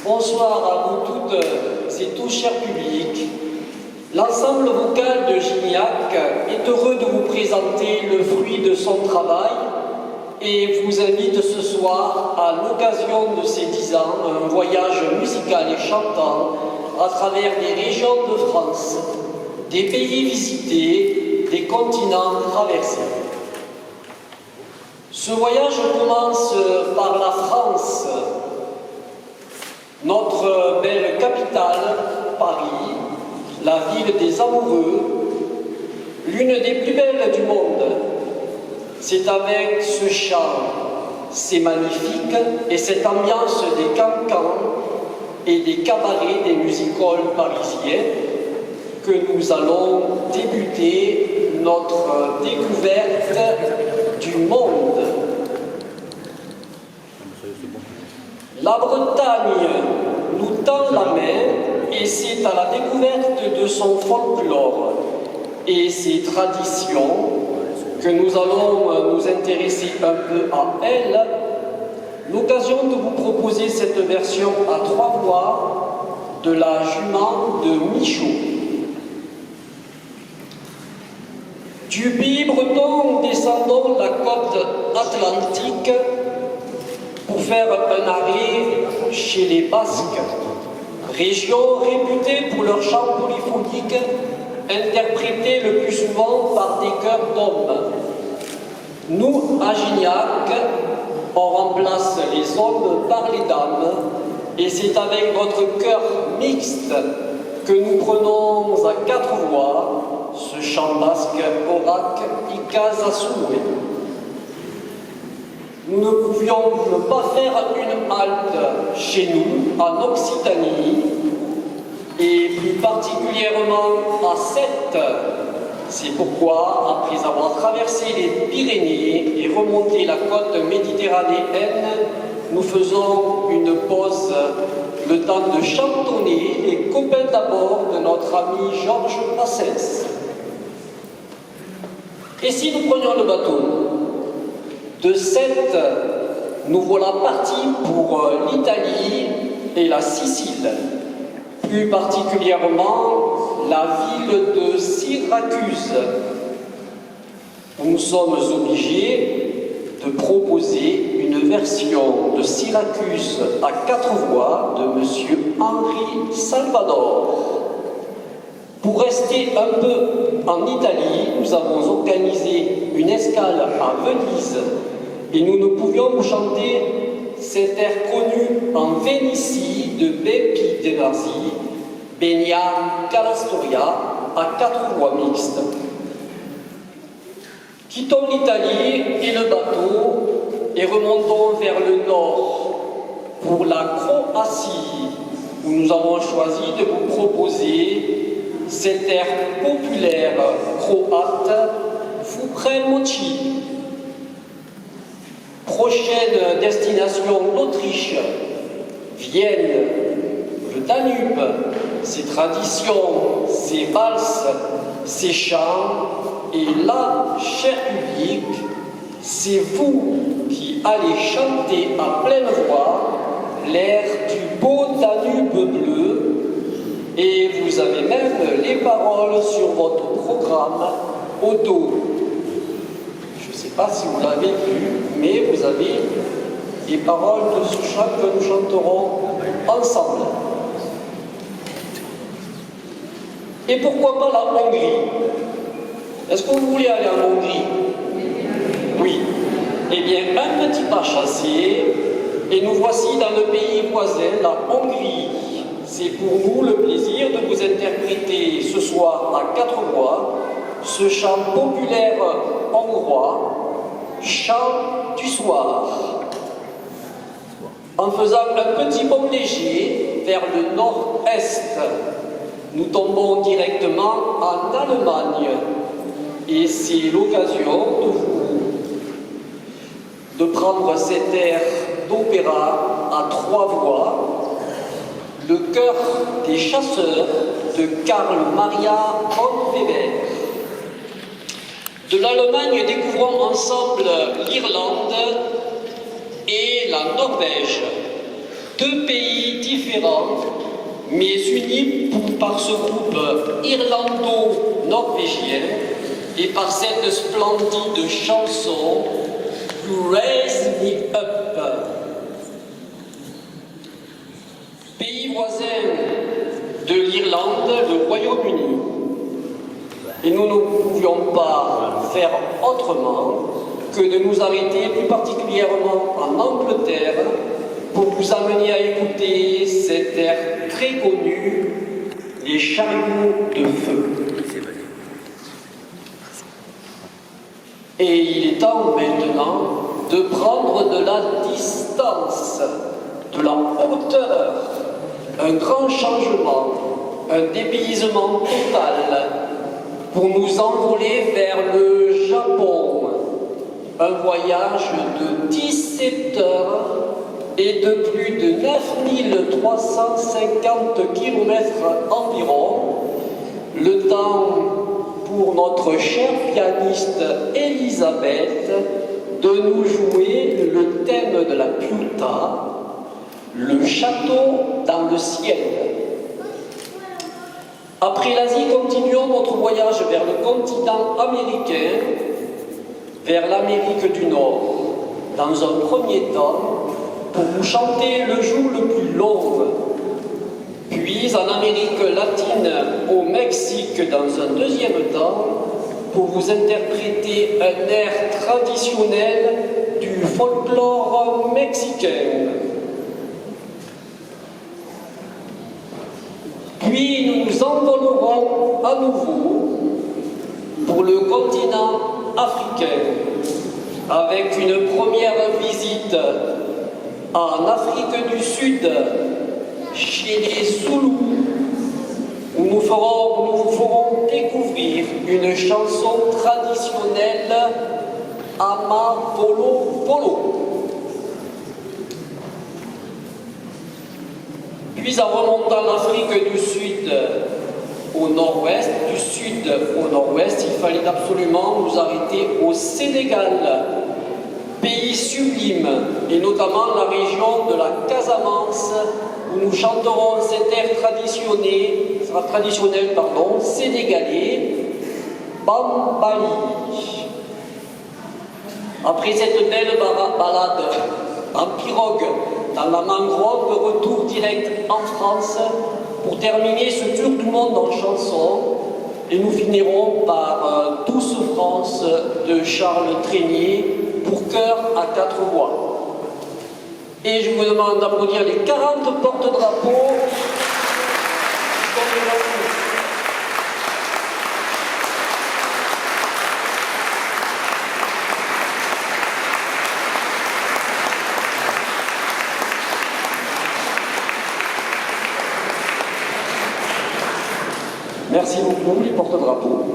Bonsoir à vous toutes et tous, chers publics. L'ensemble vocal de Gignac est heureux de vous présenter le fruit de son travail et vous invite ce soir, à l'occasion de ses 10 ans, un voyage musical et chantant à travers des régions de France, des pays visités, des continents traversés. Ce voyage commence par la France, notre belle capitale, Paris, la ville des amoureux, l'une des plus belles du monde. C'est avec ce chant, c'est magnifique, et cette ambiance des cancans et des cabarets des music-halls parisiens que nous allons débuter notre découverte du monde. La Bretagne nous tend la main et c'est à la découverte de son folklore et ses traditions que nous allons nous intéresser un peu à elle. L'occasion de vous proposer cette version à 3 voix de la Jument de Michaud. Du pays breton, descendons la côte atlantique pour faire un arrêt chez les Basques, région réputée pour leur chant polyphonique, interprété le plus souvent par des chœurs d'hommes. Nous, à Gignac, on remplace les hommes par les dames, et c'est avec notre chœur mixte que nous prenons à 4 voix ce chant basque Orac Ikaz Asoué. Nous ne pouvions ne pas faire une halte chez nous, en Occitanie, et plus particulièrement à Sète. C'est pourquoi, après avoir traversé les Pyrénées et remonté la côte méditerranéenne, nous faisons une pause, le temps de chantonner les copains d'abord de notre ami Georges Brassens. Et si nous prenions le bateau de Sète, nous voilà partis pour l'Italie et la Sicile, plus particulièrement la ville de Syracuse, où nous sommes obligés de proposer une version de Syracuse à 4 voix de M. Henri Salvador. Pour rester un peu en Italie, nous avons organisé une escale à Venise et nous ne pouvions vous chanter cet air connu en Vénitie de Beppi de Nasi, Benia Calastoria, à 4 voix mixtes. Quittons l'Italie et le bateau et remontons vers le nord pour la Croatie, où nous avons choisi de vous proposer cet air populaire croate, Fupre Moći. Prochaine destination, l'Autriche, Vienne, le Danube, ses traditions, ses valses, ses chants, et là, cher public, c'est vous qui allez chanter à pleine voix l'air du beau Danube bleu. Et vous avez même les paroles sur votre programme au dos. Je ne sais pas si vous l'avez vu, mais vous avez les paroles de ce chant que nous chanterons ensemble. Et pourquoi pas la Hongrie? Est-ce que vous voulez aller en Hongrie? Oui. Eh bien, un petit pas chassé, et nous voici dans le pays voisin, la Hongrie. C'est pour nous le plaisir de vous interpréter ce soir à 4 voix ce chant populaire hongrois, Chant du soir. En faisant un petit bond léger vers le nord-est, nous tombons directement en Allemagne. Et c'est l'occasion de prendre cet air d'opéra à 3 voix, le chœur des chasseurs de Karl Maria von Weber. De l'Allemagne, découvrons ensemble l'Irlande et la Norvège. deux pays différents, mais unis par ce groupe irlando-norvégien et par cette splendide chanson You Raise Me Up. Pays voisin de l'Irlande, le Royaume-Uni. Et nous ne pouvions pas faire autrement que de nous arrêter plus particulièrement en Angleterre pour vous amener à écouter cet air très connu, les chariots de feu. Et il est temps maintenant de prendre de la distance, de la hauteur, un grand changement, un dépaysement total pour nous envoler vers le Japon. Un voyage de 17 heures et de plus de 9350 km environ. Le temps pour notre chère pianiste Elisabeth de nous jouer le thème de la Piuta, le château dans le ciel. Après l'Asie, continuons notre voyage vers le continent américain, vers l'Amérique du Nord, dans un premier temps, pour vous chanter le jour le plus long, puis en Amérique latine, au Mexique, dans un deuxième temps, pour vous interpréter un air traditionnel du folklore mexicain. Puis nous nous envolerons à nouveau pour le continent africain, avec une première visite en Afrique du Sud, chez les Zoulous, où nous vous ferons découvrir une chanson traditionnelle, Ama Polo Polo. Puis en remontant l'Afrique du Sud au nord-ouest, il fallait absolument nous arrêter au Sénégal, pays sublime, et notamment la région de la Casamance, où nous chanterons cet air traditionnel sénégalais, Bambali. Après cette belle balade en pirogue dans la mangrove, retour direct en France pour terminer ce tour du monde en chanson, et nous finirons par Douce France de Charles Treinier pour chœur à 4 voix. Et je vous demande d'applaudir les 40 porte-drapeaux. Merci beaucoup, les porte-drapeaux.